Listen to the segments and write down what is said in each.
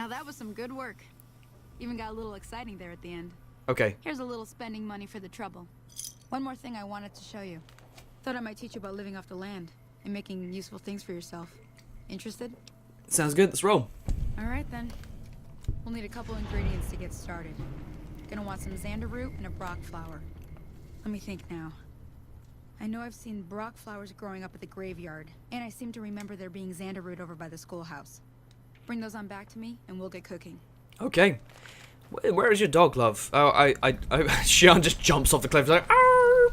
Now that was some good work. Even got a little exciting there at the end. Okay. Here's a little spending money for the trouble. One more thing I wanted to show you. Thought I might teach you about living off the land and making useful things for yourself. Interested? Sounds good. Let's roll. Alright then. We'll need a couple ingredients to get started. Gonna want some xander root and a brock flower. Let me think now. I know I've seen brock flowers growing up at the graveyard, and I seem to remember there being xander root over by the schoolhouse. Bring those on back to me, and we'll get cooking. Okay. Where is your dog, love? Oh, Xian just jumps off the cliff like, "Arr!"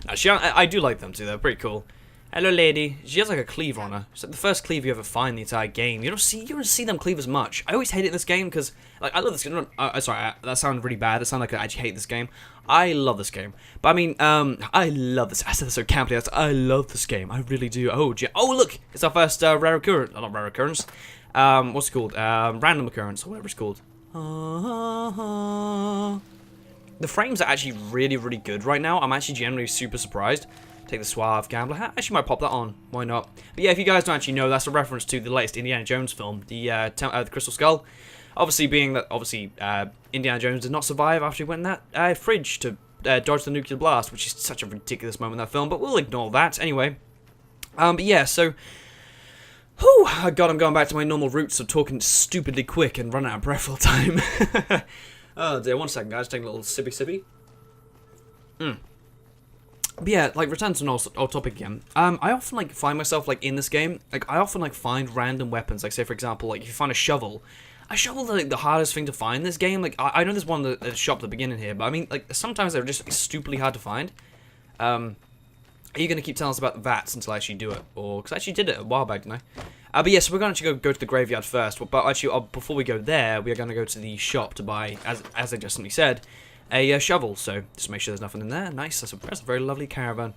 No, Xian, I do like them too. They're pretty cool. Hello, lady. She has like a cleaver on her. It's like the first cleaver you ever find in the entire game. You don't see them cleavers much. I always hate it in this game because, like, I love this game. Sorry, that sounded really bad. It sounded like I actually hate this game. I love this game. But I mean, I love this. I said this so camply. I love this game. I really do. Oh, look, it's our first rare occurrence. Not rare occurrence. What's it called? Random occurrence, or whatever it's called. The frames are actually really, really good right now. I'm actually generally super surprised. Take the Suave Gambler hat. Actually, might pop that on. Why not? But yeah, if you guys don't actually know, that's a reference to the latest Indiana Jones film, the Crystal Skull. Obviously, being that Indiana Jones did not survive after he went in that fridge to dodge the nuclear blast, which is such a ridiculous moment in that film. But we'll ignore that anyway. But yeah, so. Whew, God, I'm going back to my normal roots of talking stupidly quick and running out of breath all the time. Oh dear, 1 second, guys. Taking a little sippy. But yeah, like, return to an old topic again. I often, like, find myself, like, in this game, like, I often, like, find random weapons. Like, say, for example, like, if you find a shovel is, like, the hardest thing to find in this game. Like, I know there's one at the shop at the beginning here, but I mean, like, sometimes they're just stupidly hard to find. Are you going to keep telling us about VATS until I actually do it? Or, because I actually did it a while back, didn't I? But yeah, so we're going to actually go to the graveyard first. But actually, before we go there, we are going to go to the shop to buy, as I just simply said, a shovel. So just make sure there's nothing in there. Nice. That's a very lovely caravan.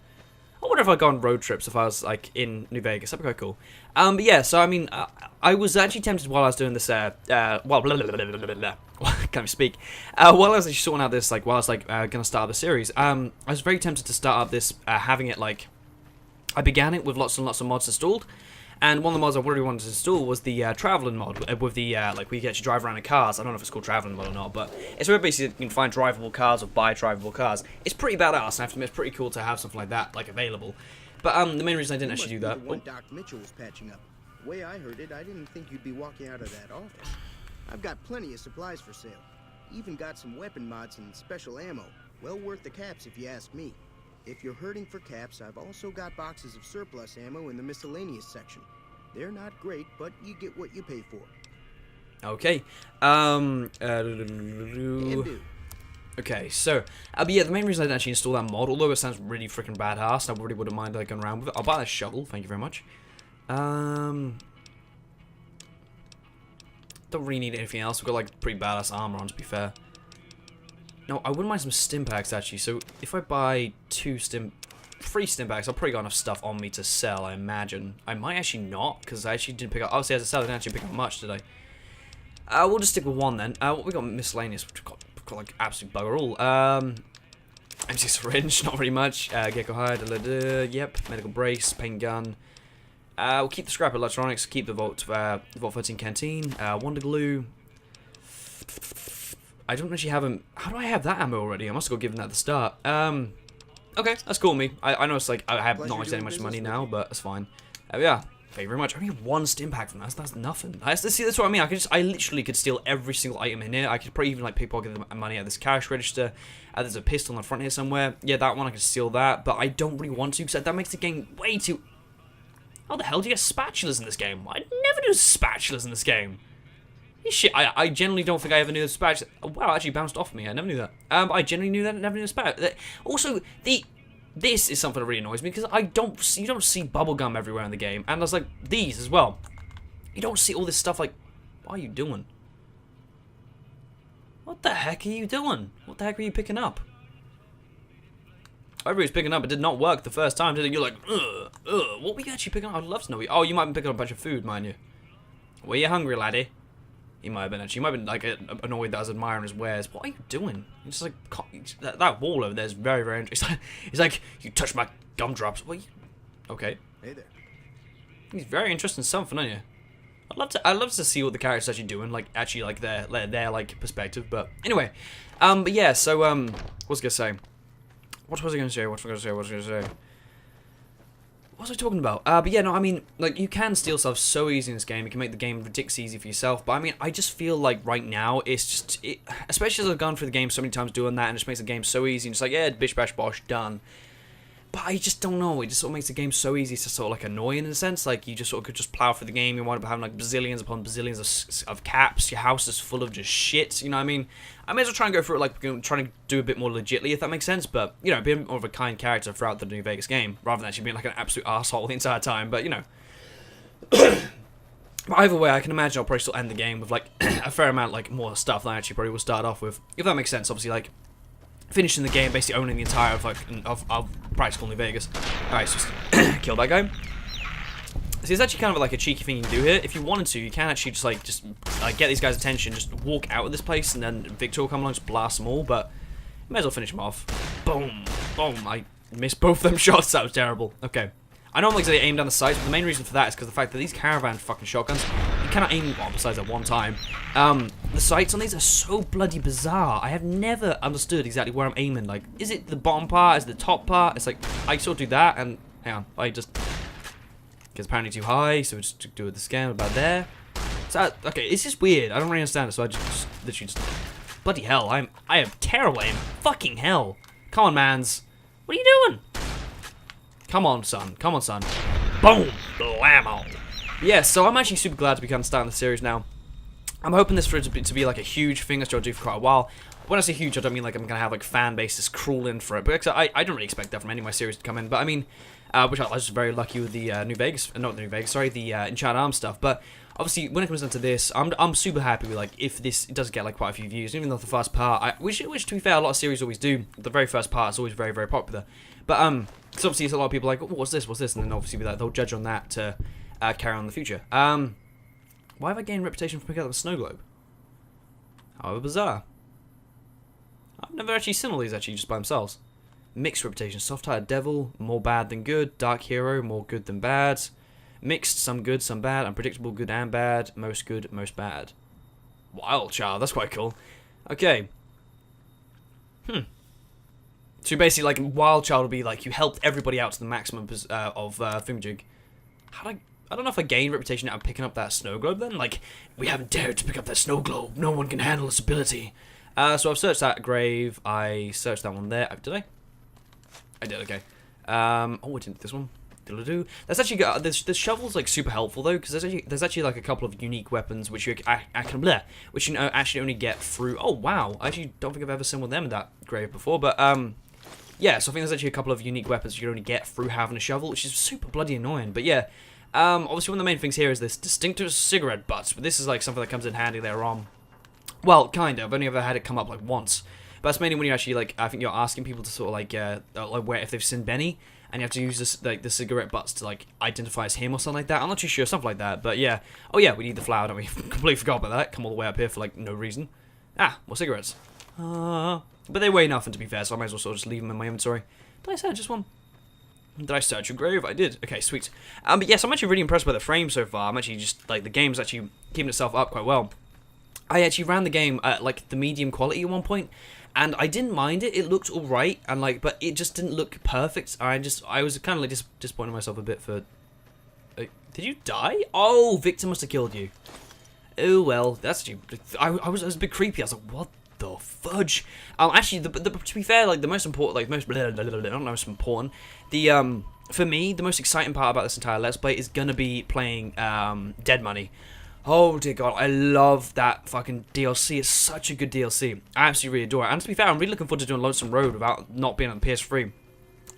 I wonder if I'd go on road trips if I was like in New Vegas. That'd be quite cool. But yeah, so I mean, I was actually tempted while I was doing this. Can't even speak. While I was actually sorting out this, like, while I was like gonna start the series, I was very tempted to start up this, having it like, I began it with lots and lots of mods installed. And one of the mods I really wanted to install was the traveling mod, with the, like, where you get to drive around in cars. I don't know if it's called traveling mod or not, but it's where basically you can find drivable cars or buy drivable cars. It's pretty badass, and I have to admit, it's pretty cool to have something like that, like, available. But, the main reason I didn't actually do that... One Doc Mitchell was patching up. The way I heard it, I didn't think you'd be walking out of that office. I've got plenty of supplies for sale. Even got some weapon mods and special ammo. Well worth the caps if you ask me. If you're hurting for caps, I've also got boxes of surplus ammo in the miscellaneous section. They're not great, but you get what you pay for. Okay. Okay, so, but yeah, the main reason I didn't actually install that mod, although it sounds really freaking badass, I really wouldn't mind, like, going around with it. I'll buy that shovel, thank you very much. Don't really need anything else. We've got, like, pretty badass armor on, to be fair. No, I wouldn't mind some stim packs, actually. So, if I buy 3 stim packs, I'll probably got enough stuff on me to sell, I imagine. I might actually not, because I actually didn't pick up... Obviously, as I said, I didn't actually pick up much, did I? We'll just stick with 1, then. What we got miscellaneous, which got like, absolute bugger all. Empty syringe, not very much. Gecko hide, yep. Medical brace, paint gun. We'll keep the scrap electronics, keep the Vault 13 canteen, Wonder Glue. I don't actually have them. How do I have that ammo already? I must have got given that at the start. Okay, that's cool with me. I know it's like, I have not much any money now, but that's fine. Yeah, thank you very much. I only have 1 stim pack from that, that's nothing. See, that's what I mean. I literally could steal every single item in here. I could probably even, like, pickpocket the money out of this cash register. There's a pistol on the front here somewhere. Yeah, that one, I could steal that, but I don't really want to, because that makes the game way too... How the hell do you get spatulas in this game? I never knew spatulas in this game. Shit, I generally don't think I ever knew the spatula. Oh, wow, it actually bounced off me. I never knew that. But I generally knew that. Never knew the spatula. Also, this is something that really annoys me because you don't see bubblegum everywhere in the game, and there's like these as well. You don't see all this stuff. Like, what are you doing? What the heck are you doing? What the heck are you picking up? Whatever he was picking up, it did not work the first time, did it? You're like, what were you actually picking up? I'd love to know. Oh, you might have been picking up a bunch of food, mind you. Were you hungry, laddie? He might have been, actually. He might have been, like, annoyed that I was admiring his wares. What are you doing? He's just like, that wall over there is very, very interesting. He's like, you touched my gumdrops. What are you... Okay. Hey there. He's very interested in something, aren't you? I'd love to see what the characters actually doing, like actually like their like perspective. But anyway, but yeah. So what was I gonna say? What was I gonna say? What was I gonna say? What was I talking about? But yeah, no, I mean, like, you can steal stuff so easy in this game. You can make the game ridiculously easy for yourself. But I mean, I just feel like right now, it's just, especially as I've gone through the game so many times doing that, and it just makes the game so easy. And it's like, yeah, bish, bash, bosh, done. But I just don't know. It just sort of makes the game so easy to sort of like annoy in a sense. Like, you just sort of could just plow through the game. You wind up having like bazillions upon bazillions of caps. Your house is full of just shit. You know what I mean? I may as well try and go through it like trying to do a bit more legitly, if that makes sense. But, you know, being more of a kind character throughout the New Vegas game, rather than actually being like an absolute asshole the entire time. But, you know. But either way, I can imagine I'll probably still end the game with like a fair amount like more stuff than I actually probably will start off with. If that makes sense, obviously, like finishing the game, basically owning the entire of practical New Vegas. Alright, so just kill that guy. See, it's actually kind of like a cheeky thing you can do here. If you wanted to, you can actually just get these guys' attention, just walk out of this place, and then Victor will come along, just blast them all. But you may as well finish them off. Boom, boom. I missed both of them shots. That was terrible. Okay. I normally say aim down the sights, but the main reason for that is because the fact that these caravan fucking shotguns, you cannot aim one besides at one time. The sights on these are so bloody bizarre. I have never understood exactly where I'm aiming. Like, is it the bottom part? Is it the top part? It's like, I sort of do that, and hang on, I just, because apparently too high, so we just do it this again, about there. So, okay, it's just weird. I don't really understand it, so I just literally just, bloody hell, I have terrible aim. Fucking hell. Come on, mans. What are you doing? Come on, son. Come on, son. Boom! Blammo! Yeah, so I'm actually super glad to be kind of starting the series now. I'm hoping this for it to be like a huge thing that I'll do for quite a while. When I say huge, I don't mean like I'm going to have like fan bases crawling for it. But I don't really expect that from any of my series to come in. But I mean, which I was very lucky with the New Vegas, not the New Vegas, sorry, the Enchanted Arms stuff. But obviously, when it comes down to this, I'm super happy with like if this does get like quite a few views, even though the first part, which to be fair, a lot of series always do. The very first part is always very, very popular. But so obviously, it's a lot of people like, oh, what's this? What's this? And then obviously they'll judge on that to carry on in the future. Why have I gained reputation for picking up a snow globe? However bizarre. I've never actually seen all these actually just by themselves. Mixed reputation, soft-hearted devil, more bad than good. Dark hero, more good than bad. Mixed, some good, some bad. Unpredictable, good and bad. Most good, most bad. Wild child, that's quite cool. Okay. So basically, like, Wild Child would be like, you helped everybody out to the maximum of thingamajig. I don't know if I gained reputation out of picking up that snow globe then. Like, we haven't dared to pick up that snow globe. No one can handle this ability. So I've searched that grave. I searched that one there. Did I? I did, okay. Oh, I didn't do this one. That's actually got, this shovel's like super helpful though, because there's actually like a couple of unique weapons which you which you know actually only get through. Oh wow, I actually don't think I've ever seen one of them in that grave before, but yeah, so I think there's actually a couple of unique weapons you can only get through having a shovel, which is super bloody annoying. But yeah, obviously one of the main things here is this distinctive cigarette butts, but this is like something that comes in handy later on. Well, kind of. I've only ever had it come up like once, but that's mainly when you actually like, I think you're asking people to sort of like where if they've seen Benny. And you have to use this, like, the cigarette butts to, like, identify as him or something like that. I'm not too sure, something like that. But, yeah. Oh, yeah, we need the flower, don't we? Completely forgot about that. Come all the way up here for, like, no reason. Ah, more cigarettes. But they weigh nothing, to be fair, so I might as well sort of just leave them in my inventory. Did I search just one? Did I search your grave? I did. Okay, sweet. But, yes, I'm actually really impressed by the frame so far. I'm actually just, like, the game's actually keeping itself up quite well. I actually ran the game at, like, the medium quality at one point. And I didn't mind it. It looked all right, and like, but it just didn't look perfect. I was kind of like disappointing myself a bit for. Did you die? Oh, Victor must have killed you. Oh well, that's you. I was a bit creepy. I was like, what the fudge? Actually, to be fair, like the most important, like not most important. For me, the most exciting part about this entire Let's Play is gonna be playing Dead Money. Oh dear god, I love that fucking DLC. It's such a good DLC. I absolutely really adore it. And to be fair, I'm really looking forward to doing Lonesome Road without not being on PS3.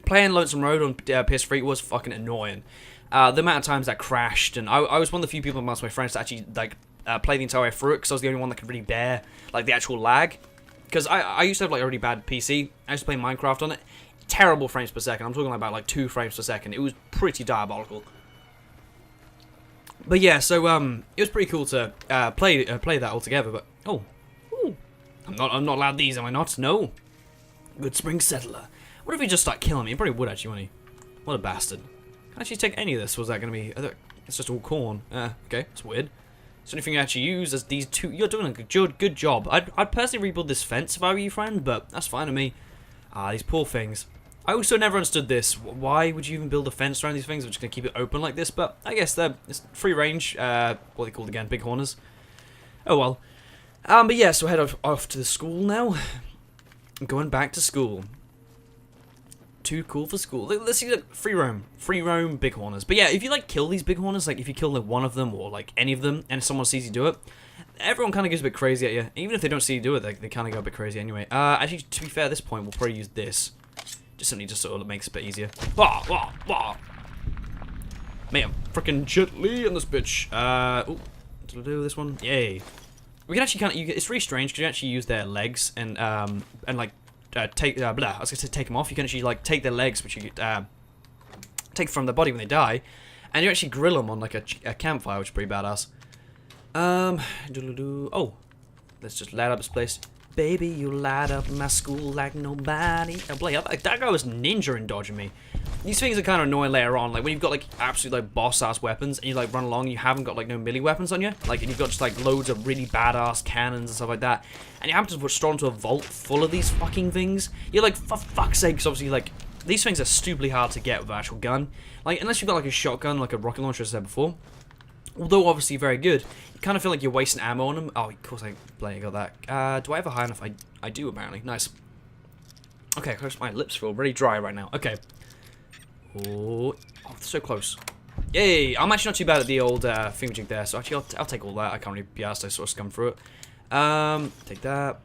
Playing Lonesome Road on PS3 was fucking annoying. The amount of times that crashed, and I was one of the few people amongst my friends to actually like play the entire way through it, because I was the only one that could really bear like the actual lag. Because I used to have like a really bad PC. I used to play Minecraft on it. Terrible frames per second. I'm talking about like 2 frames per second. It was pretty diabolical. But yeah, so it was pretty cool to play that all together. But ooh, I'm not allowed these, am I not? No. Good spring settler. What if he just start killing me? He probably would actually, wouldn't he? What a bastard. Can I actually take any of this? Was that gonna be? It's just all corn. Okay, it's weird. So anything you actually use is these two. You're doing a good job. I'd personally rebuild this fence if I were you, friend, but that's fine to me. Ah, these poor things. I also never understood this. Why would you even build a fence around these things? We're just going to keep it open like this, but I guess it's free range. What are they called again? Bighorners. Oh well. But yeah, so head off to the school now. I'm going back to school. Too cool for school. Let's see, like, free roam, bighorners. But yeah, if you like kill these bighorners, like if you kill like one of them or like any of them, and if someone sees you do it, everyone kind of goes a bit crazy at you. Even if they don't see you do it, they kind of go a bit crazy anyway. Actually, to be fair, at this point, we'll probably use this. Just simply just sort of makes it a bit easier. Wah, wah, wah. Mate, I'm freaking gently on this bitch. Ooh, did I do this one? Yay. We can actually kind of. It's really strange because you actually use their legs and like. Take I was gonna say take them off. You can actually like take their legs, which you take from their body when they die, and you actually grill them on like a campfire, which is pretty badass. Oh, let's just light up this place. Baby, you light up my school like nobody. Oh, bloody hell, that guy was ninja and dodging me. These things are kind of annoying later on, like when you've got like absolute like boss-ass weapons and you like run along and you haven't got like no melee weapons on you, like, and you've got just like loads of really badass cannons and stuff like that, and you happen to put straight into a vault full of these fucking things. You're like, for fuck's sake, because obviously like these things are stupidly hard to get with an actual gun. Like unless you've got like a shotgun, like a rocket launcher, as I said before. Although obviously very good, you kind of feel like you're wasting ammo on them. Oh, of course I bloody got that. Do I have a high enough? I do apparently. Nice. Okay, close. My lips feel really dry right now. Okay. Oh, so close. Yay! I'm actually not too bad at the old thingamajig there, so actually I'll take all that. I can't really be asked. I sort of scum through it. Take that.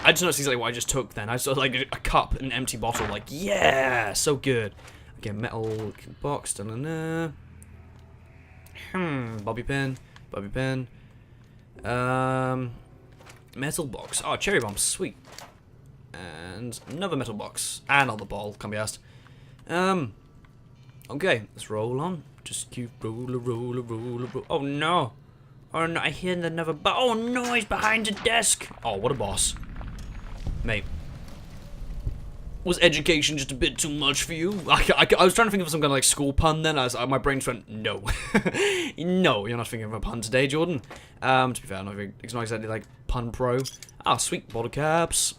I just noticed exactly what I just took then. I saw like a cup and an empty bottle. Like, yeah! So good. Okay, metal box. Da-na-na. Bobby pin. Metal box. Oh, cherry bomb. Sweet. And another metal box. And another ball. Can't be asked. Okay, let's roll on. Just keep roll. Oh no! Oh no, I hear another oh no, he's behind the desk! Oh, what a boss. Mate. Was education just a bit too much for you? I was trying to think of some kind of like school pun then, my brain just went, no. No, you're not thinking of a pun today, Jordan. To be fair, I'm not exactly like pun pro. Ah, sweet bottle caps.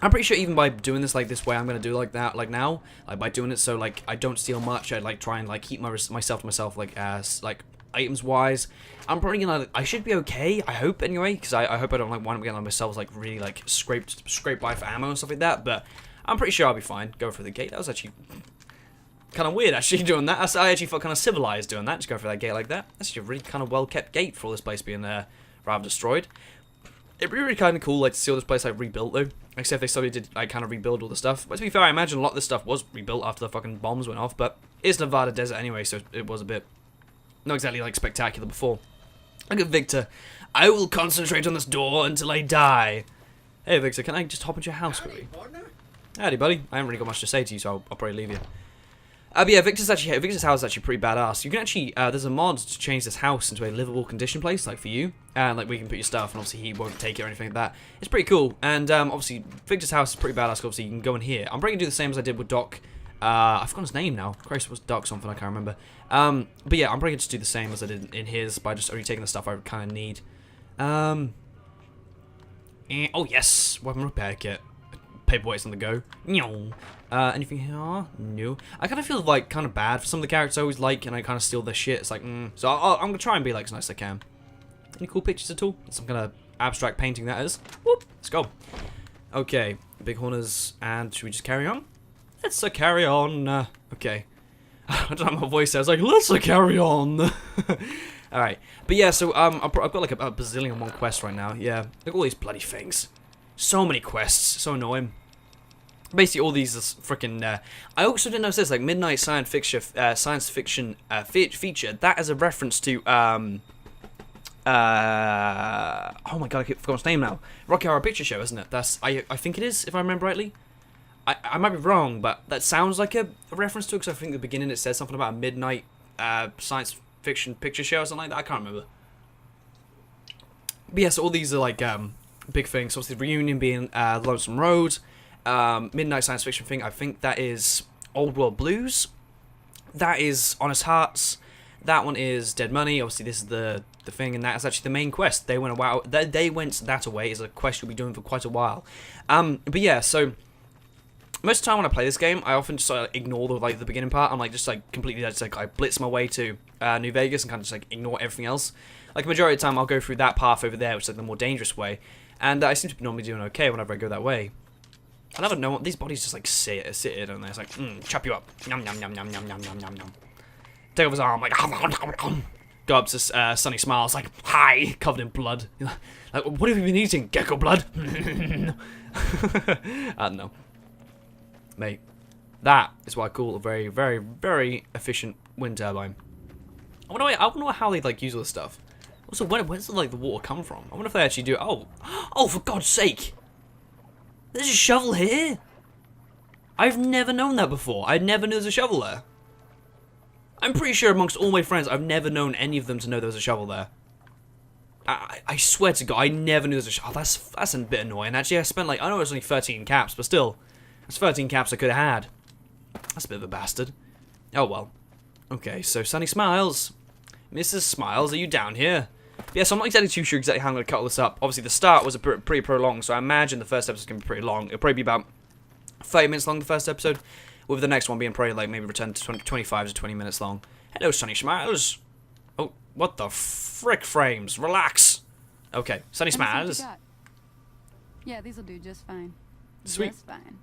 I'm pretty sure even by doing this like this way, I'm gonna do like that, like now, like by doing it so like I don't steal much. I like try and like keep myself to myself, like as like items wise. I'm probably gonna. I should be okay. I hope anyway, because I hope I don't like wind up getting myself like really like scraped by for ammo and stuff like that. But I'm pretty sure I'll be fine. Go through the gate. That was actually kind of weird actually doing that. I actually felt kind of civilized doing that. Just go through that gate like that. That's actually a really kind of well kept gate for all this place being rather destroyed. It'd be really kind of cool, like, to see all this place, like, rebuilt, though. Except if they suddenly did, like, kind of rebuild all the stuff. But to be fair, I imagine a lot of this stuff was rebuilt after the fucking bombs went off. But it's Nevada desert anyway, so it was a bit not exactly, like, spectacular before. Look at Victor. I will concentrate on this door until I die. Hey, Victor, can I just hop into your house quickly? Howdy, buddy. I haven't really got much to say to you, so I'll probably leave you. But yeah, Victor's house is actually pretty badass. You can actually, there's a mod to change this house into a livable condition place, like for you. And like we can put your stuff, and obviously he won't take it or anything like that. It's pretty cool. And obviously Victor's house is pretty badass. Obviously you can go in here. I'm probably gonna do the same as I did with Doc. I forgot his name now. Christ, it was Doc something, I can't remember. But yeah, I'm probably gonna just do the same as I did in his by just only taking the stuff I kind of need. Oh yes, weapon repair kit. Pip Boy is on the go. Anything here? No. I kind of feel like kind of bad for some of the characters I always like, and I kind of steal their shit. It's like, So I'm gonna try and be like as nice as I can. Any cool pictures at all? Some kind of abstract painting that is. Whoop. Let's go. Okay, Bighorners, and should we just carry on? Let's carry on. Okay. I don't know how my voice sounds like. Let's carry on. All right, but yeah. So I've got like a bazillion and one quest right now. Yeah, look at all these bloody things. So many quests. So annoying. Basically, all these is freaking. I also didn't notice this, like Midnight Science Fiction feature. That is a reference to oh my god, I forgot his name now. Rocky Horror Picture Show, isn't it? That's I think it is, if I remember rightly. I might be wrong, but that sounds like a reference to it, because I think at the beginning it says something about a midnight science fiction picture show or something like that. I can't remember. But yeah, so all these are like big things. So obviously, the reunion being Lonesome Road. Midnight science fiction thing, I think that is Old World Blues. That is Honest Hearts. That one is Dead Money. Obviously, this is the thing, and that's actually the main quest. They went that away. Is a quest you'll be doing for quite a while. But yeah, so most of the time when I play this game, I often just ignore the beginning part. I'm like just like completely just like I blitz my way to New Vegas and kind of just like ignore everything else. Like majority of the time, I'll go through that path over there, which is like the more dangerous way, and I seem to be normally doing okay whenever I go that way. I never know what these bodies just like sit here, don't they? It's like chop you up, yum yum yum yum yum yum yum yum yum. Take off his arm, like go up to Sunny Smiles, like hi, covered in blood. Like what have you been eating? Gecko blood? I don't know. Mate, that is what I call a very, very, very efficient wind turbine. I wonder how they like use all this stuff. Also, where's like the water come from? I wonder if they actually do. Oh, for God's sake! There's a shovel here. I've never known that before. I never knew there's a shovel there. I'm pretty sure amongst all my friends, I've never known any of them to know there was a shovel there. I swear to God, I never knew there was a shovel. That's a bit annoying. Actually, I spent like I know it was only 13 caps, but still. That's 13 caps I could have had. That's a bit of a bastard. Oh well. Okay, so Sunny Smiles. Mrs. Smiles, are you down here? Yeah, so I'm not exactly too sure exactly how I'm going to cut all this up. Obviously, the start was pretty prolonged, so I imagine the first episode's going to be pretty long. It'll probably be about 30 minutes long, the first episode, with the next one being probably like maybe return to 25 to 20 minutes long. Hello, Sunny Smiles. Oh, what the frick frames? Relax. Okay, Sunny Smiles. Yeah, these'll do just fine. Sweet. Just fine.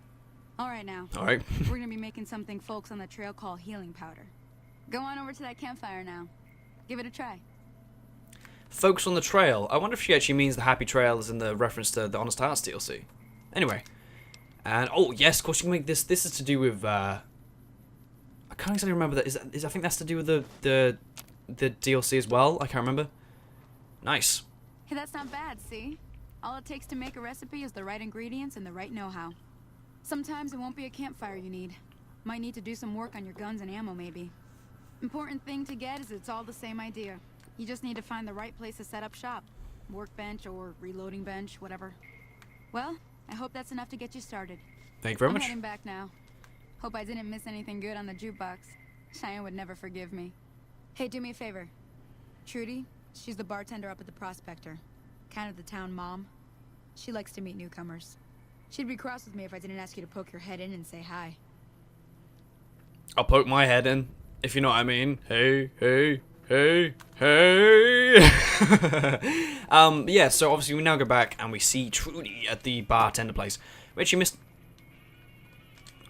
All right now. All right. We're gonna be making something folks on the trail call healing powder. Go on over to that campfire now. Give it a try. Folks on the trail. I wonder if she actually means the happy trail is in the reference to the Honest Hearts DLC. Anyway. And, oh, yes, of course you can make this. This is to do with, I can't exactly remember that. I think that's to do with the DLC as well. I can't remember. Nice. Hey, that's not bad, see? All it takes to make a recipe is the right ingredients and the right know-how. Sometimes it won't be a campfire you need. Might need to do some work on your guns and ammo, maybe. Important thing to get is it's all the same idea. You just need to find the right place to set up shop. Workbench or reloading bench, whatever. Well, I hope that's enough to get you started. Thank you very I'm much. heading back now. Hope I didn't miss anything good on the jukebox. Cheyenne would never forgive me. Hey, do me a favor. Trudy, she's the bartender up at the Prospector. Kind of the town mom. She likes to meet newcomers. She'd be cross with me if I didn't ask you to poke your head in and say hi. I'll poke my head in, if you know what I mean. Hey, hey, hey, hey. Yeah, so obviously we now go back and we see Trudy at the bartender place. Wait, she missed...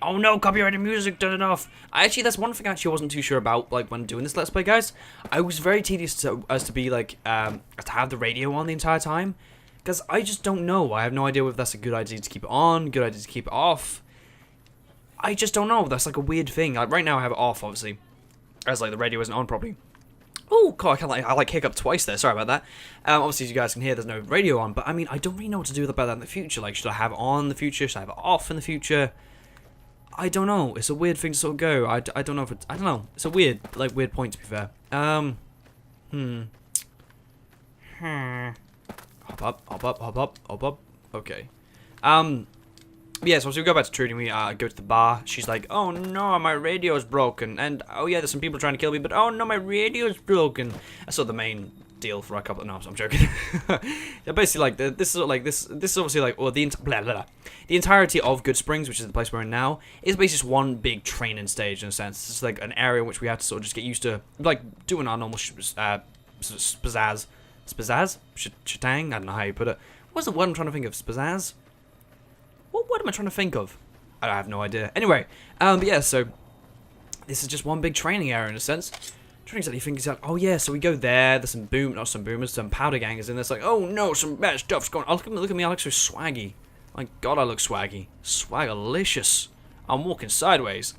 Oh no, copyrighted music, done it off. Actually, that's one thing I actually wasn't too sure about, like, when doing this Let's Play, guys. I was very tedious as to be, like, to have the radio on the entire time. Because I just don't know. I have no idea whether that's a good idea to keep it on, good idea to keep it off. I just don't know. That's, like, a weird thing. Like, right now I have it off, obviously. As, like, the radio isn't on properly. Oh, God, I hiccup twice there. Sorry about that. Obviously, as you guys can hear, there's no radio on. But, I mean, I don't really know what to do about that in the future. Like, should I have it on in the future? Should I have it off in the future? I don't know. It's a weird thing to sort of go. I don't know if it's... I don't know. It's a weird point, to be fair. Hop up, hop up, hop up, hop up. Okay. Yeah, so we go back to Trudy and we go to the bar. She's like, oh no, my radio's broken. And, oh yeah, there's some people trying to kill me, but oh no, my radio's broken. That's sort of the main deal for a couple of... No, I'm joking. They're basically like, this is sort of like, this is obviously like, or the entirety of Good Springs, which is the place we're in now, is basically just one big training stage in a sense. It's like an area in which we have to sort of just get used to, like, doing our normal spazaz? Shatang? I don't know how you put it. What's the word I'm trying to think of? Spazaz? What word am I trying to think of? I have no idea. Anyway, but yeah, so this is just one big training area in a sense. Trying to think like, oh yeah, so we go there. There's some some powder gangers in there. It's like, oh no, some bad stuff's going on. Look at me, I look so swaggy. My God, I look swaggy. Swagalicious. I'm walking sideways.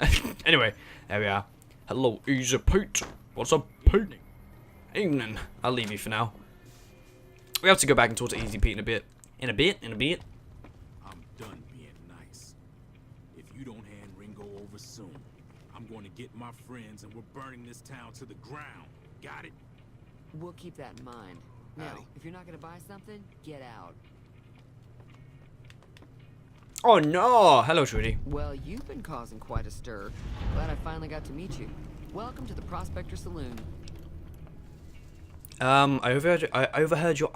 Anyway, there we are. Hello, Easy Pete. What's up, Pete? Evening. I'll leave you for now. We have to go back and talk to Easy Pete in a bit. In a bit. I'm done being nice. If you don't hand Ringo over soon, I'm going to get my friends and we're burning this town to the ground. Got it? We'll keep that in mind. Now, Howdy. if you're not gonna buy something, get out. Oh no! Hello, Trudy. Well, you've been causing quite a stir. Glad I finally got to meet you. Welcome to the Prospector Saloon. I overheard your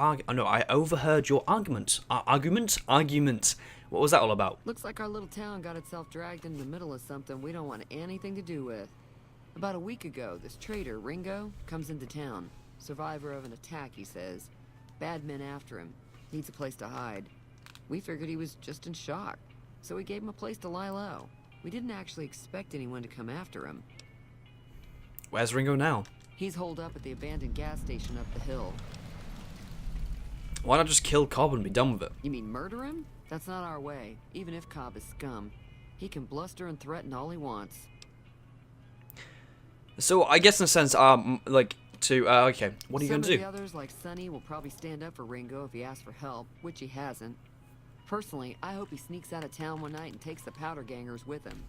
argument. Argument. What was that all about? Looks like our little town got itself dragged into the middle of something we don't want anything to do with. About a week ago, this traitor, Ringo, comes into town. Survivor of an attack, he says. Bad men after him. Needs a place to hide. We figured he was just in shock, so we gave him a place to lie low. We didn't actually expect anyone to come after him. Where's Ringo now? He's holed up at the abandoned gas station up the hill. Why not just kill Cobb and be done with it? You mean murder him? That's not our way, even if Cobb is scum. He can bluster and threaten all he wants. So I guess in a sense, like okay, what are you gonna do? Some of the others, like Sonny, will probably stand up for Ringo if he asks for help, which he hasn't. Personally, I hope he sneaks out of town one night and takes the powder gangers with him.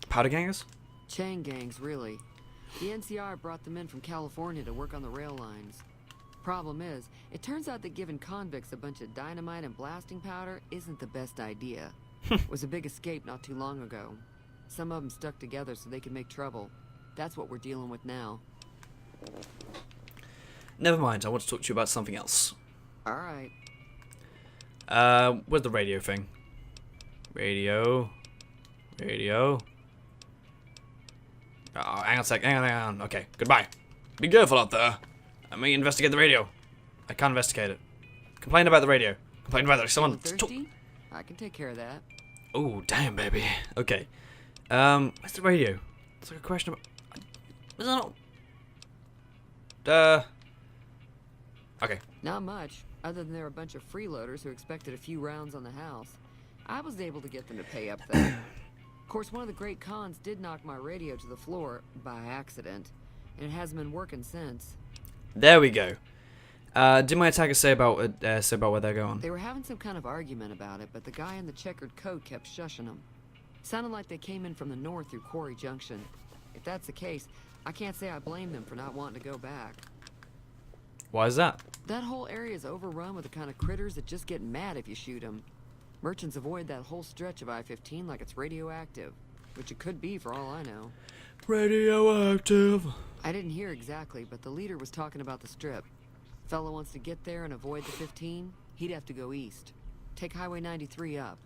Powder gangers? Chain gangs, really. The NCR brought them in from California to work on the rail lines. Problem is, it turns out that giving convicts a bunch of dynamite and blasting powder isn't the best idea. It was a big escape not too long ago. Some of them stuck together so they could make trouble. That's what we're dealing with now. Never mind, I want to talk to you about something else. Alright. Where's the radio thing? Radio. Oh, hang on a sec, hang on. Okay, goodbye. Be careful out there. Let me investigate the radio. I can't investigate it. Complain about the radio. Complain about it. Someone Feeling thirsty? I can take care of that. Oh, damn, baby. Okay. Where's the radio? It's like a question about... Was that not... Okay. Not much, other than they're a bunch of freeloaders who expected a few rounds on the house. I was able to get them to pay up though. Of course, one of the great cons did knock my radio to the floor by accident, and it hasn't been working since. There we go. Did my attacker say about where they're going? They were having some kind of argument about it, but the guy in the checkered coat kept shushing them. Sounded like they came in from the north through Quarry Junction. If that's the case, I can't say I blame them for not wanting to go back. Why is that? That whole area is overrun with the kind of critters that just get mad if you shoot them. Merchants avoid that whole stretch of I-15 like it's radioactive, which it could be for all I know. Radioactive. I didn't hear exactly, but the leader was talking about the strip. Fella wants to get there and avoid the 15, he'd have to go east. Take Highway 93 up.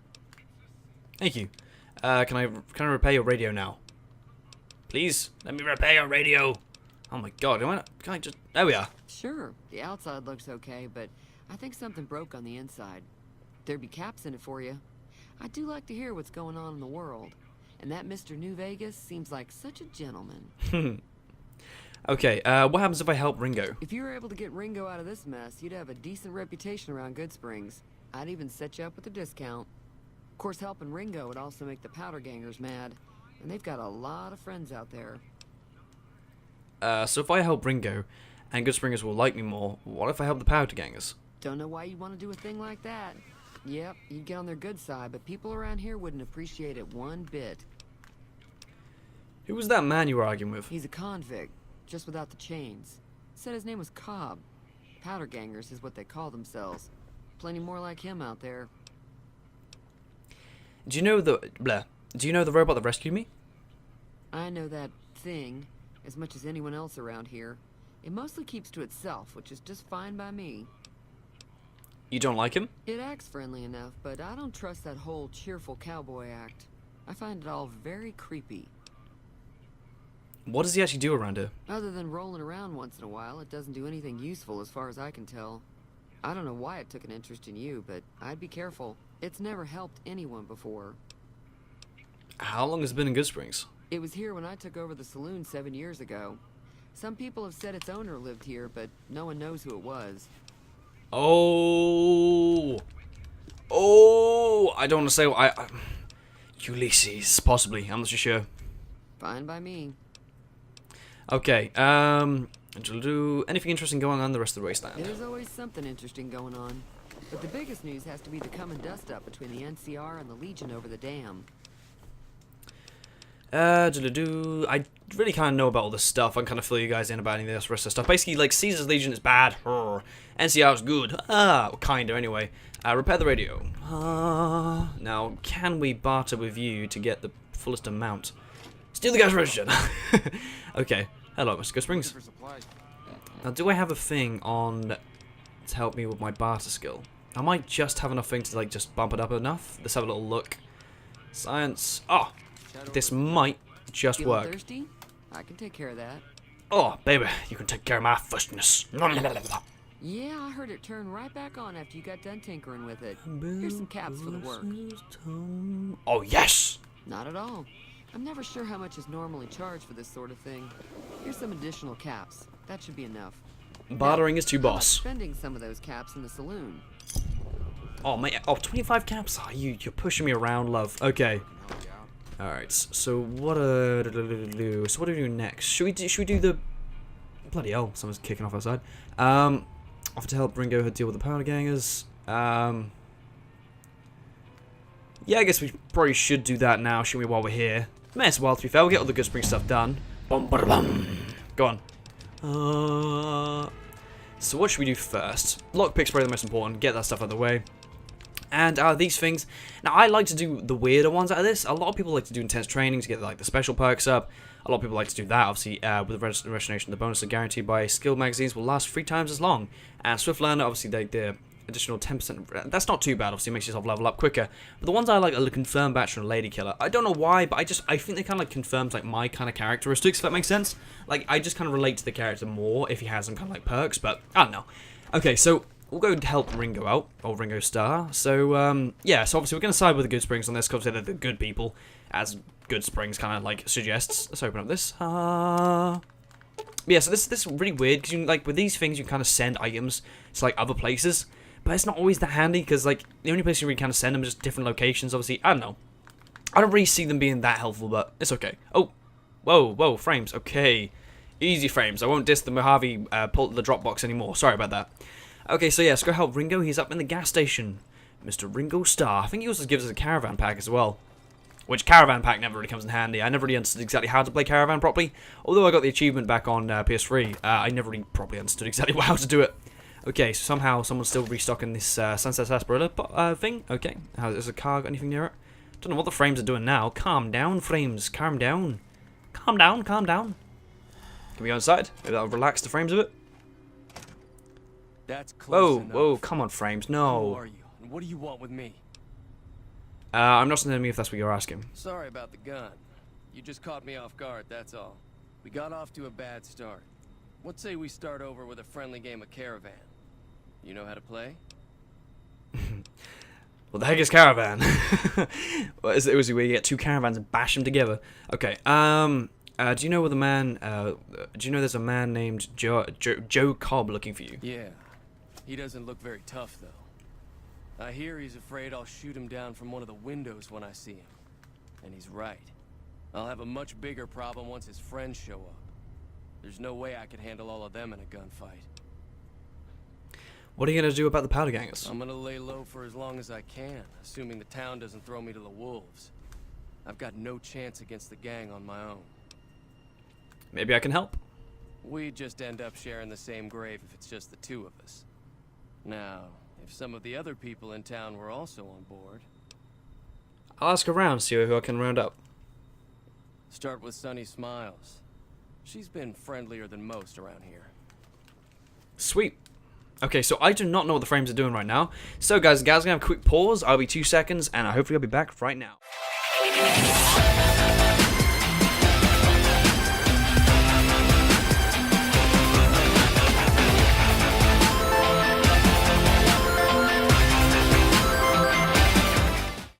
Thank you. Can I repair your radio now? Please, let me repair your radio. Oh my god, can I just... There we are. Sure, the outside looks okay, but I think something broke on the inside. There'd be caps in it for you. I do like to hear what's going on in the world. And that Mr. New Vegas seems like such a gentleman. Okay, what happens if I help Ringo? If you were able to get Ringo out of this mess, you'd have a decent reputation around Good Springs. I'd even set you up with a discount. Of course, helping Ringo would also make the powder gangers mad. And they've got a lot of friends out there. So if I help Ringo, and Good Springers will like me more, what if I help the powder gangers? Don't know why you'd want to do a thing like that. Yep, you'd get on their good side, but people around here wouldn't appreciate it one bit. Who was that man you were arguing with? He's a convict, just without the chains. Said his name was Cobb. Powder gangers is what they call themselves. Plenty more like him out there. Do you know the robot that rescued me? I know that thing as much as anyone else around here. It mostly keeps to itself, which is just fine by me. You don't like him? It acts friendly enough, but I don't trust that whole cheerful cowboy act. I find it all very creepy. What does he actually do around here? Other than rolling around once in a while, it doesn't do anything useful as far as I can tell. I don't know why it took an interest in you, but I'd be careful. It's never helped anyone before. How long has it been in Good Springs? It was here when I took over the saloon 7 years ago. Some people have said its owner lived here, but no one knows who it was. Oh, I don't want to say Ulysses, possibly. I'm not too sure. Fine by me. Okay, anything interesting going on in the rest of the wasteland? There's always something interesting going on. But the biggest news has to be the come and dust up between the NCR and the Legion over the dam. I really kind of know about all this stuff. I can kind of fill you guys in about any of this rest of the stuff. Basically, like, Caesar's Legion is bad. NCR is good. Kinda, anyway. Repair the radio. Now, can we barter with you to get the fullest amount? Steal the gas register. Okay. Hello, Mr. Good Springs. Now, do I have a thing on to help me with my barter skill? I might just have enough things to like just bump it up enough. Let's have a little look. Science. Oh, this might just Feeling work. thirsty? I can take care of that. Oh, baby, you can take care of my thirstiness. Yeah, I heard it turn right back on after you got done tinkering with it. Here's some caps for the work. Oh, yes! Not at all. I'm never sure how much is normally charged for this sort of thing. Here's some additional caps. That should be enough. Bartering is too How about boss. spending some of those caps in the saloon? Oh, mate. Oh, 25 caps? Oh, you're pushing me around, love. Okay. Alright, so what so what do we do next? Should we do the... Bloody hell, someone's kicking off outside. Offer to help Ringo deal with the powder gangers. Yeah, I guess we probably should do that now, shouldn't we, while we're here? May as well, to be fair. We'll get all the Goodsprings stuff done. Bum, bada, bum. Go on. So what should we do first? Lockpick's probably the most important. Get that stuff out of the way. And these things... Now, I like to do the weirder ones out of this. A lot of people like to do intense training to get like the special perks up. A lot of people like to do that, obviously, with the restoration. The bonus are guaranteed by skill magazines will last 3 times as long. And Swift Learner, obviously, the additional 10%... That's not too bad, obviously, it makes yourself level up quicker. But the ones I like are the Confirmed Bachelor and Lady Killer. I don't know why, but I think they kind of like confirms like my kind of characteristics, if that makes sense. Like, I just kind of relate to the character more if he has some kind of like perks, but I don't know. Okay, so... We'll go to help Ringo out, or Ringo Star. So, yeah, so obviously we're going to side with the Goodsprings on this, because they're the good people, as Goodsprings kind of, like, suggests. Let's open up this. Yeah, so this is really weird, because, like, with these things, you kind of send items to, like, other places, but it's not always that handy, because, like, the only place you really kind of send them is just different locations, obviously. I don't know. I don't really see them being that helpful, but it's okay. Oh, whoa, frames. Okay. Easy frames. I won't diss the Mojave pull the Dropbox anymore. Sorry about that. Okay, so yeah, let's go help Ringo. He's up in the gas station. Mr. Ringo Star. I think he also gives us a caravan pack as well. Which caravan pack never really comes in handy. I never really understood exactly how to play caravan properly. Although I got the achievement back on PS3, I never really properly understood exactly how to do it. Okay, so somehow someone's still restocking this Sunset Sarsaparilla thing. Okay, there's a car got anything near it? Don't know what the frames are doing now. Calm down, frames. Calm down. Calm down, calm down. Can we go inside? Maybe that'll relax the frames a bit. That's close enough. Whoa, come on, frames, no. Who are you, and what do you want with me? I'm not an enemy if that's what you're asking. Sorry about the gun. You just caught me off guard, that's all. We got off to a bad start. What say we start over with a friendly game of Caravan? You know how to play? What the heck is Caravan? What is it? Was where you get 2 caravans and bash them together? Okay, do you know where the man, do you know there's a man named Joe Cobb looking for you? Yeah. He doesn't look very tough, though. I hear he's afraid I'll shoot him down from one of the windows when I see him. And he's right. I'll have a much bigger problem once his friends show up. There's no way I could handle all of them in a gunfight. What are you going to do about the powder gangers? I'm gonna lay low for as long as I can, assuming the town doesn't throw me to the wolves. I've got no chance against the gang on my own. Maybe I can help. We just end up sharing the same grave if it's just the 2 of us. Now, if some of the other people in town were also on board... I'll ask around, see who I can round up. Start with Sunny Smiles. She's been friendlier than most around here. Sweet. Okay, so I do not know what the frames are doing right now. So guys and gals, I'm going to have a quick pause. I'll be 2 seconds, and hopefully I'll be back right now.